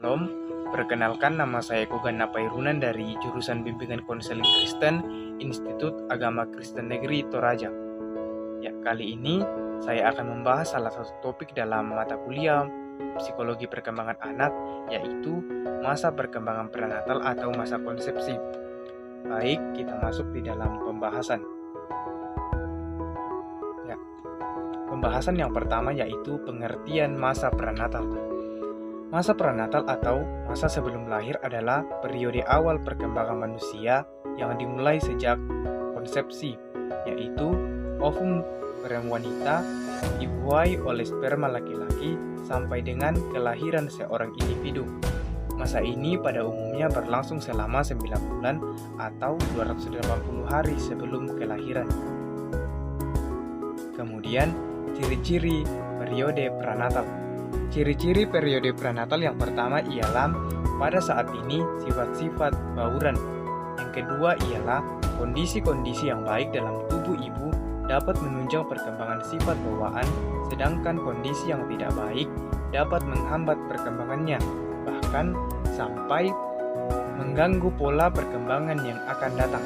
Tom. Perkenalkan, nama saya Kogan Napairunan dari jurusan Bimbingan Konseling Kristen, Institut Agama Kristen Negeri Toraja. Ya, kali ini saya akan membahas salah satu topik dalam mata kuliah Psikologi Perkembangan Anak, yaitu masa perkembangan prenatal atau masa konsepsi. Baik, kita masuk di dalam pembahasan. Ya, pembahasan yang pertama yaitu pengertian masa prenatal. Masa prenatal atau masa sebelum lahir adalah periode awal perkembangan manusia yang dimulai sejak konsepsi, yaitu ovum sperma wanita dibuai oleh sperma laki-laki sampai dengan kelahiran seorang individu. Masa ini pada umumnya berlangsung selama 9 bulan atau 280 hari sebelum kelahiran. Kemudian, ciri-ciri periode prenatal. Ciri-ciri periode prenatal yang pertama ialah pada saat ini sifat-sifat bauran. Yang kedua ialah kondisi-kondisi yang baik dalam tubuh ibu dapat menunjang perkembangan sifat bawaan, sedangkan kondisi yang tidak baik dapat menghambat perkembangannya, bahkan sampai mengganggu pola perkembangan yang akan datang.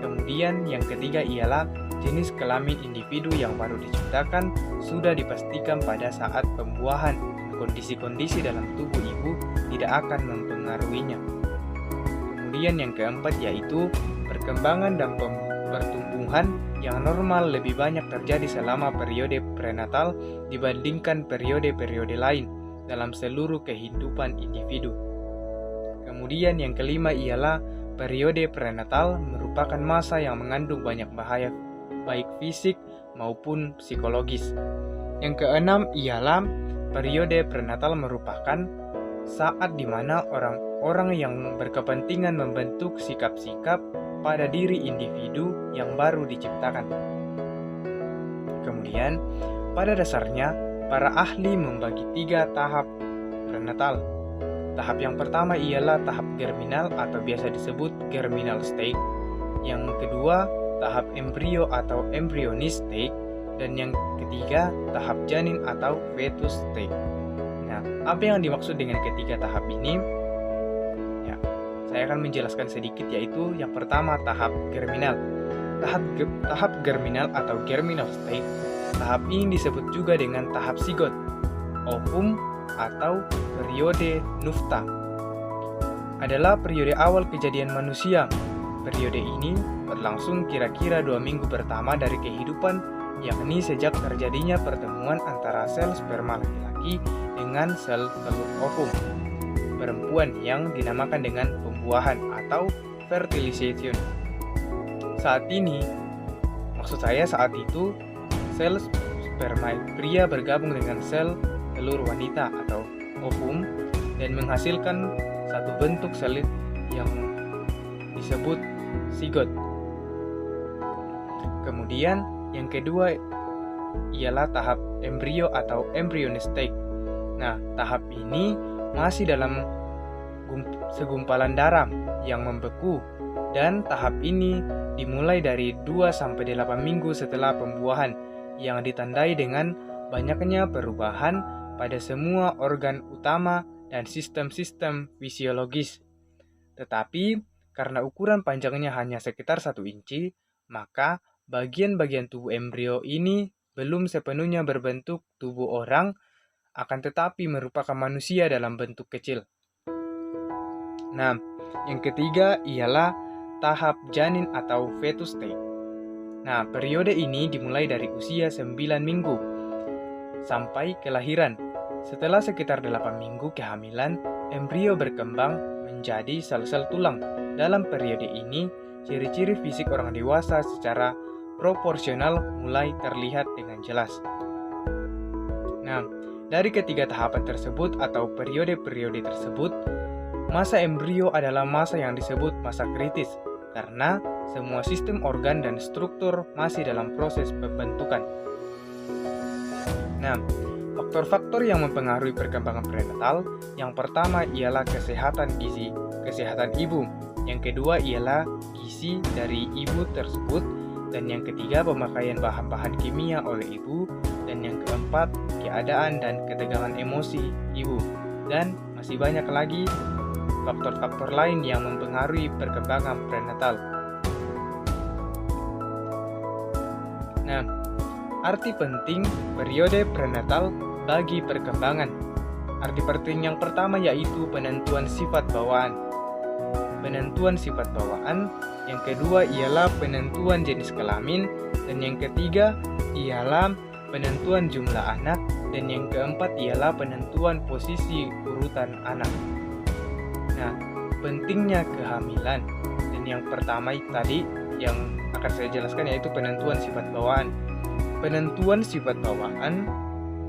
Kemudian yang ketiga ialah jenis kelamin individu yang baru diciptakan sudah dipastikan pada saat pembuahan. Kondisi-kondisi dalam tubuh ibu tidak akan mempengaruhinya. Kemudian yang keempat yaitu perkembangan dan pertumbuhan yang normal lebih banyak terjadi selama periode prenatal dibandingkan periode-periode lain dalam seluruh kehidupan individu. Kemudian yang kelima ialah periode prenatal merupakan masa yang mengandung banyak bahaya baik fisik maupun psikologis. Yang keenam ialah periode prenatal merupakan saat di mana orang-orang yang berkepentingan membentuk sikap-sikap pada diri individu yang baru diciptakan. Kemudian, pada dasarnya, para ahli membagi 3 tahap prenatal. Tahap yang pertama ialah tahap germinal atau biasa disebut germinal stage. Yang kedua, tahap embrio atau embryonic stage, dan yang ketiga tahap janin atau fetus stage. Nah, apa yang dimaksud dengan ketiga tahap ini? Ya, saya akan menjelaskan sedikit, yaitu yang pertama tahap germinal. Tahap germinal atau germinal stage. Tahap ini disebut juga dengan tahap zigot, ovum atau periode nupta. Adalah periode awal kejadian manusia. Periode ini berlangsung kira-kira 2 minggu pertama dari kehidupan, yakni sejak terjadinya pertemuan antara sel sperma laki-laki dengan sel telur ovum perempuan yang dinamakan dengan pembuahan atau fertilization. Saat itu, sel sperma pria bergabung dengan sel telur wanita atau ovum dan menghasilkan satu bentuk sel yang disebut zigot. Kemudian yang kedua ialah tahap embrio atau embryonic stage. Nah, tahap ini masih dalam segumpalan darah yang membeku, dan tahap ini dimulai dari 2-8 minggu setelah pembuahan yang ditandai dengan banyaknya perubahan pada semua organ utama dan sistem-sistem fisiologis. Tetapi karena ukuran panjangnya hanya sekitar 1 inci, maka bagian-bagian tubuh embrio ini belum sepenuhnya berbentuk tubuh orang, akan tetapi merupakan manusia dalam bentuk kecil. Nah, yang ketiga ialah tahap janin atau fetus stage. Nah, periode ini dimulai dari usia 9 minggu sampai kelahiran. Setelah sekitar 8 minggu kehamilan, embrio berkembang menjadi sel-sel tulang. Dalam periode ini, ciri-ciri fisik orang dewasa secara proporsional mulai terlihat dengan jelas. Nah, dari ketiga tahapan tersebut atau periode-periode tersebut, masa embrio adalah masa yang disebut masa kritis karena semua sistem organ dan struktur masih dalam proses pembentukan. Nah, faktor-faktor yang mempengaruhi perkembangan prenatal, yang pertama ialah kesehatan gizi, kesehatan ibu. Yang kedua ialah gizi dari ibu tersebut, dan yang ketiga pemakaian bahan-bahan kimia oleh ibu, dan yang keempat keadaan dan ketegangan emosi ibu. Dan masih banyak lagi faktor-faktor lain yang mempengaruhi perkembangan prenatal. Nah, arti penting periode prenatal bagi perkembangan. Arti penting yang pertama yaitu penentuan sifat bawaan. Penentuan sifat bawaan, yang kedua ialah penentuan jenis kelamin, dan yang ketiga ialah penentuan jumlah anak, dan yang keempat ialah penentuan posisi urutan anak. Nah, pentingnya kehamilan, dan yang pertama tadi yang akan saya jelaskan yaitu penentuan sifat bawaan. Penentuan sifat bawaan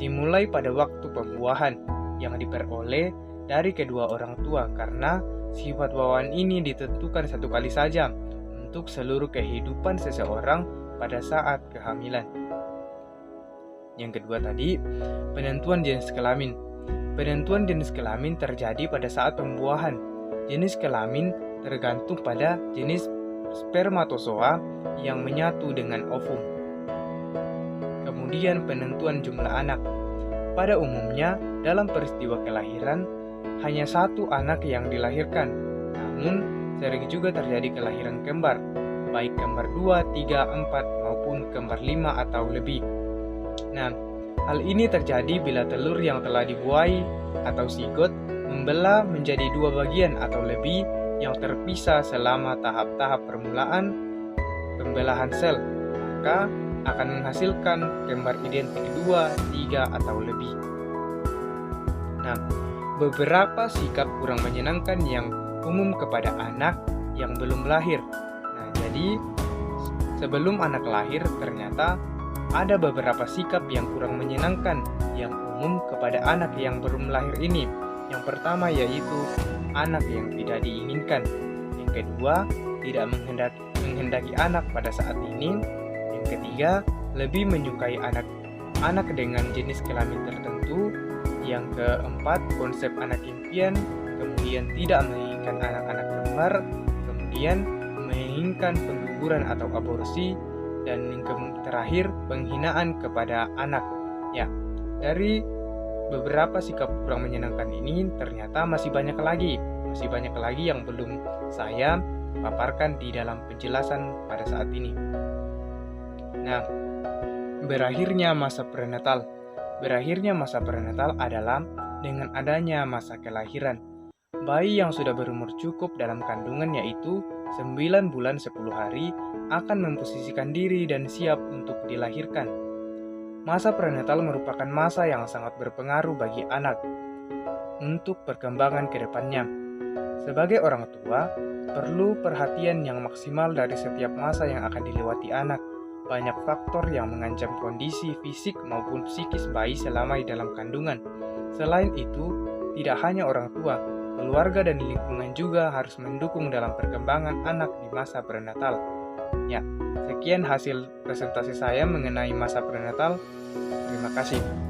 dimulai pada waktu pembuahan yang diperoleh dari kedua orang tua, karena sifat bawaan ini ditentukan satu kali saja untuk seluruh kehidupan seseorang pada saat kehamilan. Yang kedua tadi, penentuan jenis kelamin. Penentuan jenis kelamin terjadi pada saat pembuahan. Jenis kelamin tergantung pada jenis spermatozoa yang menyatu dengan ovum. Kemudian penentuan jumlah anak. Pada umumnya, dalam peristiwa kelahiran, hanya satu anak yang dilahirkan. Namun, sering juga terjadi kelahiran kembar, baik kembar 2, 3, 4, maupun kembar 5 atau lebih. Nah, hal ini terjadi bila telur yang telah dibuai atau zigot membelah menjadi dua bagian atau lebih yang terpisah selama tahap-tahap permulaan pembelahan sel, maka akan menghasilkan kembar identik 2, 3, atau lebih. Nah, beberapa sikap kurang menyenangkan yang umum kepada anak yang belum lahir. Nah, jadi sebelum anak lahir ternyata ada beberapa sikap yang kurang menyenangkan yang umum kepada anak yang belum lahir ini. Yang pertama yaitu anak yang tidak diinginkan. Yang kedua, tidak menghendaki anak pada saat ini. Yang ketiga, lebih menyukai anak dengan jenis kelamin tertentu. Yang keempat, konsep anak impian. Kemudian tidak menginginkan anak-anak kembar. Kemudian menginginkan pengguguran atau aborsi. Dan yang terakhir, penghinaan kepada anak. Ya, dari beberapa sikap kurang menyenangkan ini ternyata masih banyak lagi yang belum saya paparkan di dalam penjelasan pada saat ini. Nah, berakhirnya masa prenatal. Berakhirnya masa prenatal adalah dengan adanya masa kelahiran. Bayi yang sudah berumur cukup dalam kandungan yaitu 9 bulan 10 hari akan memposisikan diri dan siap untuk dilahirkan. Masa prenatal merupakan masa yang sangat berpengaruh bagi anak untuk perkembangan ke depannya. Sebagai orang tua, perlu perhatian yang maksimal dari setiap masa yang akan dilewati anak. Banyak faktor yang mengancam kondisi fisik maupun psikis bayi selama di dalam kandungan. Selain itu, tidak hanya orang tua, keluarga dan lingkungan juga harus mendukung dalam perkembangan anak di masa prenatal. Ya, sekian hasil presentasi saya mengenai masa prenatal. Terima kasih.